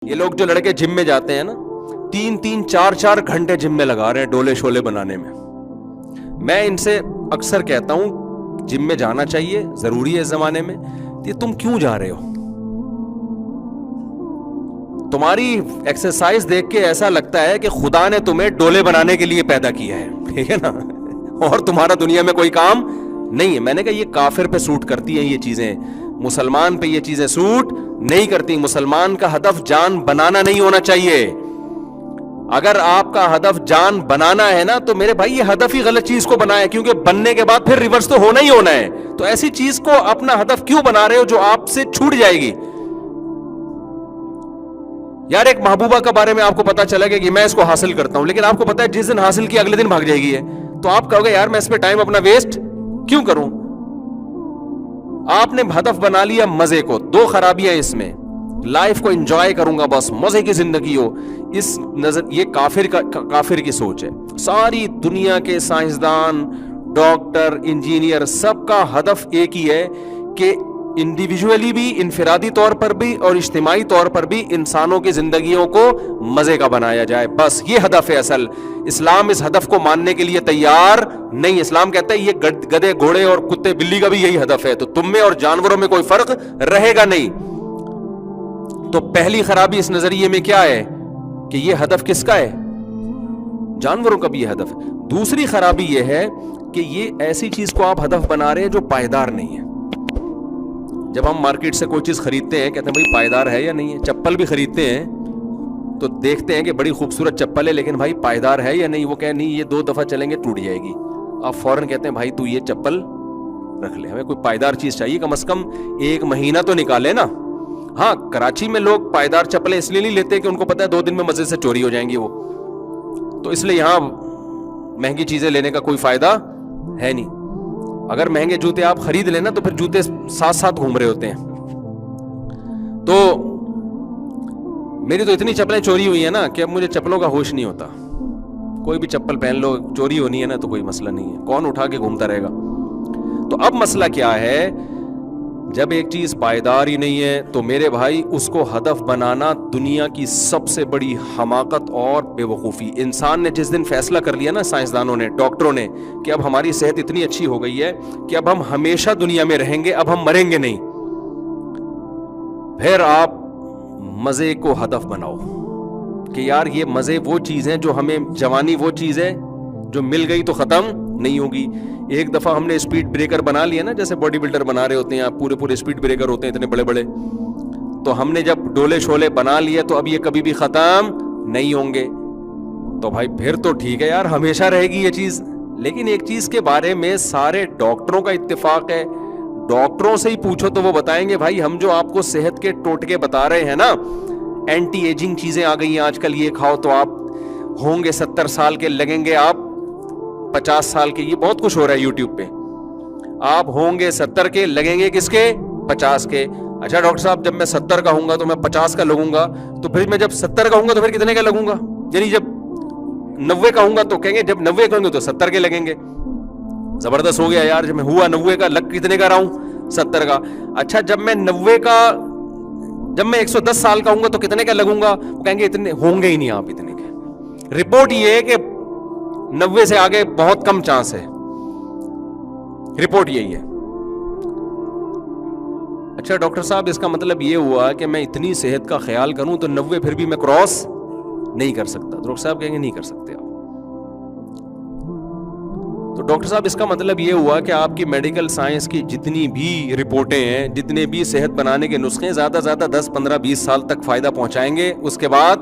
یہ لوگ جو لڑکے جم میں جاتے ہیں نا، 3-3 4-4 گھنٹے جم میں لگا رہے ہیں ڈولے شولے بنانے میں. میں ان سے اکثر کہتا ہوں جم میں جانا چاہیے، ضروری ہے اس زمانے میں. یہ تم کیوں جا رہے ہو؟ تمہاری ایکسرسائز دیکھ کے ایسا لگتا ہے کہ خدا نے تمہیں ڈولے بنانے کے لیے پیدا کیا ہے، ٹھیک ہے نا، اور تمہارا دنیا میں کوئی کام نہیں ہے. میں نے کہا یہ کافر پہ سوٹ کرتی ہیں یہ چیزیں، مسلمان پہ یہ چیزیں سوٹ نہیں کرتی. مسلمان کا ہدف جان بنانا نہیں ہونا چاہیے. اگر آپ کا ہدف جان بنانا ہے نا تو میرے بھائی یہ ہدف ہی غلط چیز کو بنائے، کیونکہ بننے کے بعد پھر ریورس تو ہونا ہی ہونا ہے. تو ایسی چیز کو اپنا ہدف کیوں بنا رہے ہو جو آپ سے چھوٹ جائے گی؟ یار ایک محبوبہ کے بارے میں آپ کو پتا چلا گیا کہ میں اس کو حاصل کرتا ہوں، لیکن آپ کو پتا ہے جس دن حاصل کیا اگلے دن بھاگ جائے گی ہے، تو آپ کہو گے یار میں اس پہ ٹائم اپنا ویسٹ کیوں کروں؟ آپ نے ہدف بنا لیا مزے کو. 2 خرابیاں اس میں، لائف کو انجوائے کروں گا بس، مزے کی زندگی ہو. اس نظر یہ کافر کی سوچ ہے. ساری دنیا کے سائنسدان، ڈاکٹر، انجینئر، سب کا ہدف ایک ہی ہے کہ انڈیویجولی بھی، انفرادی طور پر بھی اور اجتماعی طور پر بھی انسانوں کی زندگیوں کو مزے کا بنایا جائے. بس یہ ہدف ہے اصل. اسلام اس ہدف کو ماننے کے لیے تیار نہیں. اسلام کہتا ہے یہ گدھے گھوڑے اور کتے بلی کا بھی یہی ہدف ہے، تو تم میں اور جانوروں میں کوئی فرق رہے گا نہیں. تو پہلی خرابی اس نظریے میں کیا ہے کہ یہ ہدف کس کا ہے؟ جانوروں کا بھی یہ ہدف ہے. دوسری خرابی یہ ہے کہ یہ ایسی چیز کو آپ ہدف بنا رہے ہیں جو پائیدار نہیں ہے. جب ہم مارکیٹ سے کوئی چیز خریدتے ہیں کہتے ہیں بھائی پائیدار ہے یا نہیں ہے. چپل بھی خریدتے ہیں تو دیکھتے ہیں کہ بڑی خوبصورت چپل ہے لیکن بھائی پائیدار ہے یا نہیں. وہ کہے نہیں یہ 2 دفعہ چلیں گے ٹوٹ جائے گی. آپ فوراً کہتے ہیں بھائی تو یہ چپل رکھ لے، ہمیں کوئی پائیدار چیز چاہیے، کم از کم 1 مہینہ تو نکالے نا. ہاں کراچی میں لوگ پائیدار چپلیں اس لیے نہیں لیتے کہ ان کو پتا ہے 2 دن میں مزے سے چوری ہو جائیں گی وہ، تو اس لیے یہاں مہنگی چیزیں لینے کا کوئی فائدہ ہے نہیں. اگر مہنگے جوتے آپ خرید لینا تو پھر جوتے ساتھ ساتھ گھوم رہے ہوتے ہیں. تو میری تو اتنی چپلیں چوری ہوئی ہیں نا کہ اب مجھے چپلوں کا ہوش نہیں ہوتا. کوئی بھی چپل پہن لو، چوری ہونی ہے نا تو کوئی مسئلہ نہیں ہے، کون اٹھا کے گھومتا رہے گا. تو اب مسئلہ کیا ہے؟ جب ایک چیز پائیدار ہی نہیں ہے تو میرے بھائی اس کو ہدف بنانا دنیا کی سب سے بڑی حماقت اور بے وقوفی. انسان نے جس دن فیصلہ کر لیا نا، سائنسدانوں نے، ڈاکٹروں نے، کہ اب ہماری صحت اتنی اچھی ہو گئی ہے کہ اب ہم ہمیشہ دنیا میں رہیں گے، اب ہم مریں گے نہیں، پھر آپ مزے کو ہدف بناؤ کہ یار یہ مزے وہ چیز ہیں جو ہمیں، جوانی وہ چیز ہے جو مل گئی تو ختم نہیں ہوگی. ایک دفعہ ہم نے اسپیڈ بریکر بنا لیا نا، جیسے باڈی بلڈر بنا رہے ہوتے ہیں، پورے اسپیڈ بریکر ہوتے ہیں اتنے بڑے بڑے، تو ہم نے جب ڈولے شولے بنا لیے تو اب یہ کبھی بھی ختم نہیں ہوں گے. تو بھائی پھر تو ٹھیک ہے یار، ہمیشہ رہے گی یہ چیز. لیکن ایک چیز کے بارے میں سارے ڈاکٹروں کا اتفاق ہے، ڈاکٹروں سے ہی پوچھو تو وہ بتائیں گے بھائی ہم جو آپ کو صحت کے ٹوٹکے بتا رہے ہیں نا، اینٹی ایجنگ چیزیں آ گئی ہیں آج کل، یہ کھاؤ تو آپ ہوں گے 70 سال کے، لگیں گے آپ 50 سال کے. یہ بہت کچھ ہو رہا ہے یوٹیوب پہ. آپ ہوں گے 70 کے، لگیں گے کس کے؟ 50 کے. اچھا ڈاکٹر صاحب جب میں 70 کا ہوں گا تو میں 50 کا لگوں گا، تو پھر میں جب 70 کا ہوں گا تو پھر کتنے کا لگوں گا؟ یعنی جب 90 کا ہوں گا تو کہیں گے جب 90 کا ہوں گے تو 70 کے لگیں گے. زبردست ہو گیا یار، جب میں ہوا 90 کا، لگ کتنے کا رہا ہوں؟ 70 کا. اچھا جب میں 90 کا، جب میں 110 سال کا ہوں گا تو کتنے کا لگوں گا؟ وہ کہیں گے اتنے ہوں گے ہی نہیں آپ اتنے کے. رپورٹ یہ ہے کہ 90 سے آگے بہت کم چانس ہے، رپورٹ یہی ہے. اچھا ڈاکٹر صاحب اس کا مطلب یہ ہوا کہ میں اتنی صحت کا خیال کروں تو 90 پھر بھی میں کراس نہیں کر سکتا. ڈاکٹر صاحب کہیں گے نہیں کر سکتے آپ. تو ڈاکٹر صاحب اس کا مطلب یہ ہوا کہ آپ کی میڈیکل سائنس کی جتنی بھی رپورٹیں ہیں، جتنے بھی صحت بنانے کے نسخے، زیادہ سے زیادہ 10 15 20 سال تک فائدہ پہنچائیں گے، اس کے بعد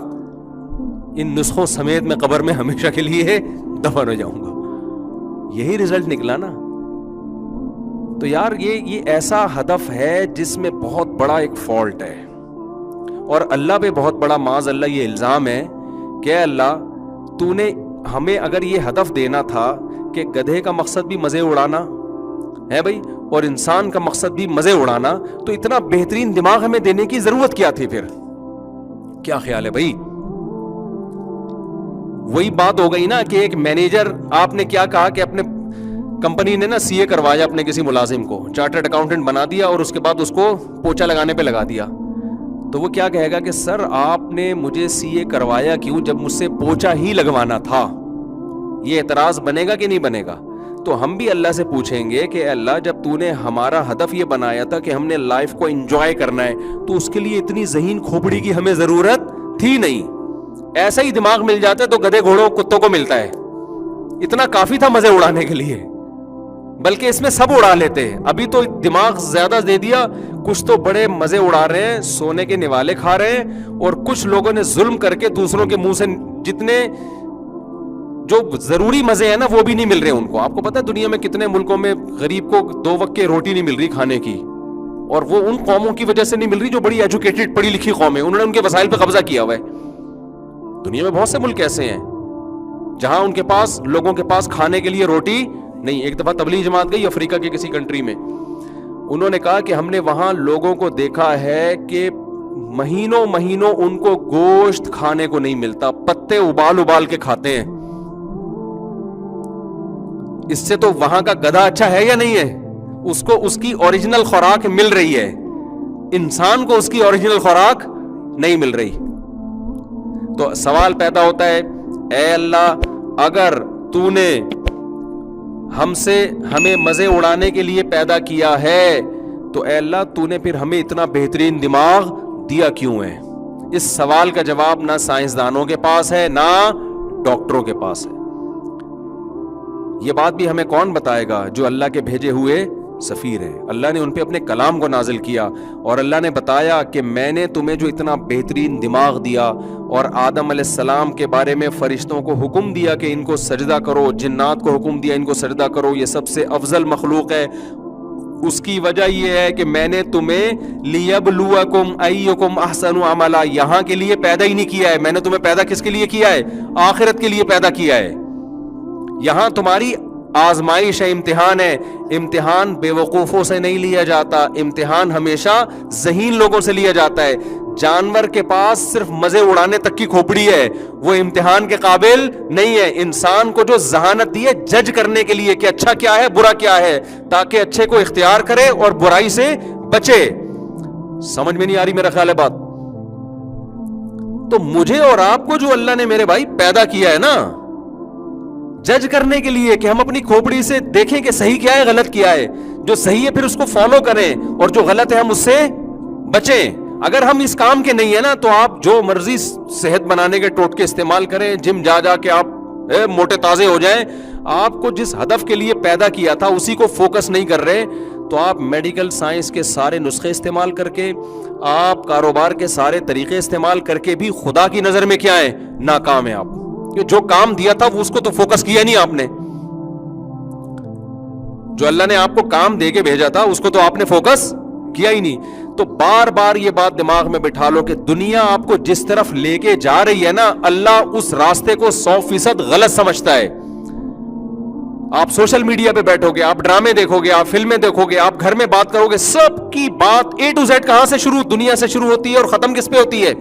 ان نسخوں سمیت میں قبر میں ہمیشہ کے لیے دفن ہو جاؤں گا. یہی رزلٹ نکلا نا. تو یار یہ ایسا ہدف ہے جس میں بہت بڑا ایک فالٹ ہے، اور اللہ پہ بہت بڑا معاذ اللہ یہ الزام ہے کہ اے اللہ تو نے ہمیں اگر یہ ہدف دینا تھا کہ گدھے کا مقصد بھی مزے اڑانا ہے بھائی، اور انسان کا مقصد بھی مزے اڑانا، تو اتنا بہترین دماغ ہمیں دینے کی ضرورت کیا تھی پھر؟ کیا خیال ہے بھائی؟ وہی بات ہو گئی نا کہ ایک مینیجر، آپ نے کیا کہا کہ اپنے کمپنی نے نا سی اے کروایا اپنے کسی ملازم کو، چارٹرڈ اکاؤنٹنٹ بنا دیا اور اس کے بعد اس کو پوچھا لگانے پہ لگا دیا. تو وہ کیا کہے گا کہ سر آپ نے مجھے سی اے کروایا کیوں جب مجھ سے پوچھا ہی لگوانا تھا؟ یہ اعتراض بنے گا کہ نہیں بنے گا؟ تو ہم بھی اللہ سے پوچھیں گے کہ اللہ جب تو نے ہمارا ہدف یہ بنایا تھا کہ ہم نے لائف کو انجوائے کرنا ہے تو اس کے لیے اتنی ذہین کھوپڑی کی ہمیں ضرورت تھی نہیں. ایسا ہی دماغ مل جاتا ہے تو گدھے گھوڑوں کتوں کو ملتا ہے. اتنا کافی تھا مزے اڑانے کے لیے, بلکہ اس میں سب اڑا لیتے ہیں. ابھی تو دماغ زیادہ دے دیا, کچھ تو بڑے مزے اڑا رہے ہیں, سونے کے نوالے کھا رہے ہیں, اور کچھ لوگوں نے ظلم کر کے دوسروں کے منہ سے جتنے جو ضروری مزے ہیں نا وہ بھی نہیں مل رہے ان کو. آپ کو پتا ہے دنیا میں کتنے ملکوں میں غریب کو 2 وقت کی روٹی نہیں مل رہی کھانے کی, اور وہ ان قوموں کی وجہ سے نہیں مل رہی جو بڑی ایجوکیٹڈ پڑھی لکھی قوم ہے, انہوں نے ان کے وسائل پہ قبضہ کیا ہوا ہے. دنیا میں بہت سے ملک ایسے ہیں جہاں ان کے پاس لوگوں کے پاس کھانے کے لیے روٹی نہیں. ایک دفعہ تبلیغ جماعت گئی افریقہ کے کسی کنٹری میں, انہوں نے کہا کہ ہم نے وہاں لوگوں کو دیکھا ہے کہ مہینوں مہینوں ان کو گوشت کھانے کو نہیں ملتا, پتے ابال ابال کے کھاتے ہیں. اس سے تو وہاں کا گدھا اچھا ہے یا نہیں ہے؟ اس کو اس کی اوریجنل خوراک مل رہی ہے, انسان کو اس کی اوریجنل خوراک نہیں مل رہی. تو سوال پیدا ہوتا ہے, اے اللہ اگر تو نے ہمیں مزے اڑانے کے لیے پیدا کیا ہے تو اے اللہ تو نے پھر ہمیں اتنا بہترین دماغ دیا کیوں ہے؟ اس سوال کا جواب نہ سائنسدانوں کے پاس ہے نہ ڈاکٹروں کے پاس ہے. یہ بات بھی ہمیں کون بتائے گا؟ جو اللہ کے بھیجے ہوئے سفیر ہیں. اللہ نے ان پہ اپنے کلام کو نازل کیا اور اللہ نے بتایا کہ میں نے تمہیں جو اتنا بہترین دماغ دیا, اور آدم علیہ السلام کے بارے میں فرشتوں کو حکم دیا کہ ان کو سجدہ کرو, جنات کو حکم دیا ان کو سجدہ کرو, یہ سب سے افضل مخلوق ہے. اس کی وجہ یہ ہے کہ میں نے تمہیں لیبلوکم ایکم احسن عملا, یہاں کے لیے پیدا ہی نہیں کیا ہے. میں نے تمہیں پیدا کس کے لیے کیا ہے؟ آخرت کے لیے پیدا کیا ہے. یہاں تمہاری آزمائش ہے, امتحان ہے. امتحان بے وقوفوں سے نہیں لیا جاتا, امتحان ہمیشہ ذہین لوگوں سے لیا جاتا ہے. جانور کے پاس صرف مزے اڑانے تک کی کھوپڑی ہے, وہ امتحان کے قابل نہیں ہے. انسان کو جو ذہانت دی ہے جج کرنے کے لیے کہ اچھا کیا ہے برا کیا ہے, تاکہ اچھے کو اختیار کرے اور برائی سے بچے. سمجھ میں نہیں آ رہی میرا خیال ہے بات؟ تو مجھے اور آپ کو جو اللہ نے میرے بھائی پیدا کیا ہے نا, جج کرنے کے لیے کہ ہم اپنی کھوپڑی سے دیکھیں کہ صحیح کیا ہے غلط کیا ہے. جو صحیح ہے پھر اس کو فالو کریں, اور جو غلط ہے ہم اس سے بچیں. اگر ہم اس کام کے نہیں ہے نا تو آپ جو مرضی صحت بنانے کے ٹوٹکے استعمال کریں, جم جا کے آپ موٹے تازے ہو جائیں, آپ کو جس ہدف کے لیے پیدا کیا تھا اسی کو فوکس نہیں کر رہے تو آپ میڈیکل سائنس کے سارے نسخے استعمال کر کے, آپ کاروبار کے سارے طریقے استعمال کر کے بھی خدا کی نظر میں کیا ہے؟ ناکام ہیں آپ. جو کام دیا تھا وہ اس کو تو فوکس کیا نہیں آپ نے. جو اللہ نے آپ کو کام دے کے بھیجا تھا اس کو تو آپ نے فوکس کیا ہی نہیں. تو بار بار یہ بات دماغ میں بٹھا لو کہ دنیا آپ کو جس طرف لے کے جا رہی ہے نا, اللہ اس راستے کو 100% غلط سمجھتا ہے. آپ سوشل میڈیا پہ بیٹھو گے, آپ ڈرامے دیکھو گے, آپ فلمیں دیکھو گے, آپ گھر میں بات کرو گے, سب کی بات A to Z کہاں سے شروع؟ دنیا سے شروع ہوتی ہے اور ختم کس پہ ہوتی ہے؟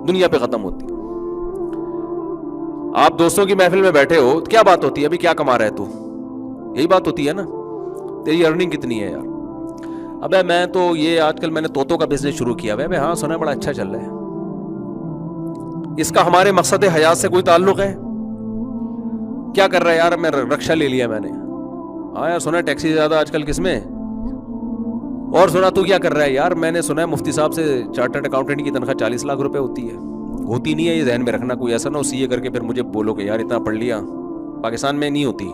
دنیا پہ ختم ہوتی ہے. آپ دوستوں کی محفل میں بیٹھے ہو, کیا بات ہوتی ہے؟ ابھی کیا کما رہا ہے تو؟ یہی بات ہوتی ہے نا, تیری ارننگ کتنی ہے یار؟ ابے میں تو یہ آج کل میں نے طوطوں کا بزنس شروع کیا ہے. ہاں سنا بڑا اچھا چل رہا ہے. اس کا ہمارے مقصد حیات سے کوئی تعلق ہے؟ کیا کر رہا ہے یار؟ میں رکشا لے لیا میں نے. ہاں یار سنا ٹیکسی زیادہ آج کل کس میں. اور سنا تو کیا کر رہا ہے یار؟ میں نے سنا ہے مفتی صاحب سے چارٹرڈ اکاؤنٹنٹ کی تنخواہ 40 لاکھ روپے ہوتی ہے. ہوتی نہیں ہے, یہ ذہن میں رکھنا. کوئی ایسا نہ ہو سی اے کر کے پھر مجھے بولو کہ یار اتنا پڑھ لیا. پاکستان میں نہیں ہوتی.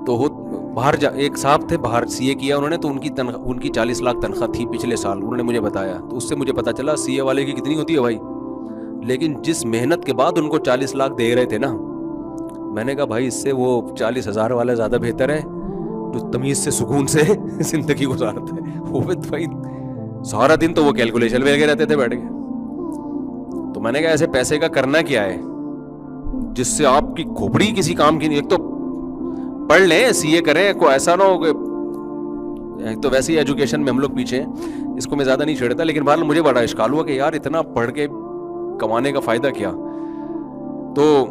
تو باہر ایک صاحب تھے باہر سی اے کیا انہوں نے, تو ان کی 40 لاکھ تنخواہ تھی پچھلے سال. انہوں نے مجھے بتایا, تو اس سے مجھے پتا چلا سی اے والے کی کتنی ہوتی ہے بھائی. لیکن جس محنت کے بعد ان کو 40 لاکھ دے رہے تھے نا, میں نے کہا بھائی اس سے وہ 40,000 والا زیادہ بہتر ہے جو تمیز سے سکون سے زندگی گزارتے ہیں. وہ بھائی سارا دن تو وہ کیلکولیشن میں لگے رہتے تھے بیٹھ کے. تو میں نے کہا ایسے پیسے کا کرنا کیا ہے جس سے آپ کی کھوپڑی کسی کام کی نہیں. ایک تو پڑھ لیں, سی اے کریں, کوئی ایسا نہ ہو کہ ایک تو ویسے ہی ایجوکیشن میں ہم لوگ پیچھے ہیں, اس کو میں زیادہ نہیں چھیڑتا. لیکن بہرحال مجھے بڑا اشکال ہوا کہ یار اتنا پڑھ کے کمانے کا فائدہ کیا. تو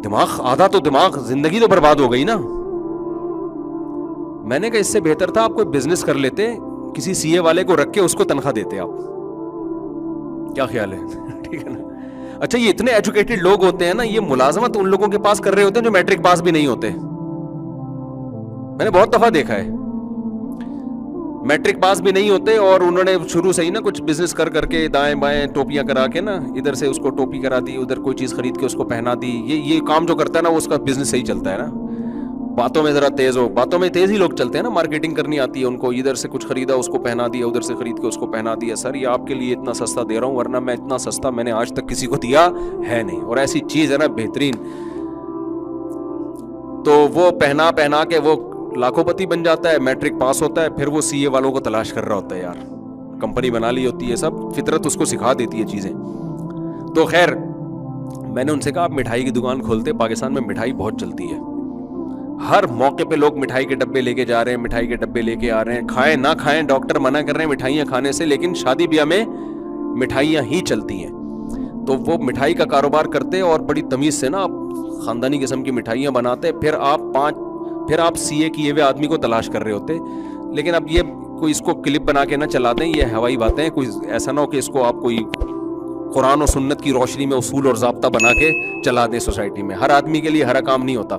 دماغ آدھا تو دماغ زندگی تو برباد ہو گئی نا. میں نے کہا اس سے بہتر تھا آپ کوئی بزنس کر لیتے, کسی سی اے والے کو رکھ کے اس کو تنخواہ دیتے آپ. کیا خیال ہے؟ ٹھیک ہے نا. اچھا یہ اتنے ایجوکیٹڈ لوگ ہوتے ہیں نا, یہ ملازمت ان لوگوں کے پاس کر رہے ہوتے ہیں جو میٹرک پاس بھی نہیں ہوتے. میں نے بہت دفعہ دیکھا ہے میٹرک پاس بھی نہیں ہوتے اور انہوں نے شروع سے ہی نا کچھ بزنس کر کے دائیں بائیں ٹوپیاں کرا کے نا, ادھر سے اس کو ٹوپی کرا دی, ادھر کوئی چیز خرید کے اس کو پہنا دی. یہ کام جو کرتا ہے نا وہ اس کا بزنس صحیح چلتا ہے نا. باتوں میں ذرا تیز ہو, باتوں میں تیز ہی لوگ چلتے ہیں نا, مارکیٹنگ کرنی آتی ہے ان کو, ادھر سے کچھ خریدا اس کو پہنا دیا, ادھر سے خرید کے اس کو پہنا دیا. سر یہ آپ کے لیے اتنا سستا دے رہا ہوں, ورنہ میں اتنا سستا میں نے آج تک کسی کو دیا ہے نہیں. اور ایسی چیز ہے نا بہترین, تو وہ پہنا کے وہ لاکھوں پتی بن جاتا ہے, میٹرک پاس ہوتا ہے, پھر وہ سی اے والوں کو تلاش کر رہا ہوتا ہے. یار کمپنی بنا لی ہوتی ہے, سب فطرت اس کو سکھا دیتی ہے چیزیں. تو خیر میں نے ان سے کہا آپ مٹھائی کی دکان کھولتے, پاکستان میں مٹھائی بہت چلتی ہے, ہر موقع پہ لوگ مٹھائی کے ڈبے لے کے جا رہے ہیں, مٹھائی کے ڈبے لے کے آ رہے ہیں. کھائیں نہ کھائیں ڈاکٹر منع کر رہے ہیں مٹھائیاں کھانے سے, لیکن شادی بیاہ میں مٹھائیاں ہی چلتی ہیں. تو وہ مٹھائی کا کاروبار کرتے اور بڑی تمیز سے نا آپ خاندانی قسم کی مٹھائیاں بناتے. پھر آپ سی اے کیے ہوئے آدمی کو تلاش کر رہے ہوتے. لیکن اب یہ کوئی اس کو کلپ بنا کے نہ چلا دیں, یہ ہوائی باتیں, کوئی ایسا نہ ہو کہ اس کو آپ کوئی قرآن و سنت کی روشنی میں اصول اور ضابطہ بنا کے چلا دیں سوسائٹی میں. ہر آدمی کے لیے ہر کام نہیں ہوتا.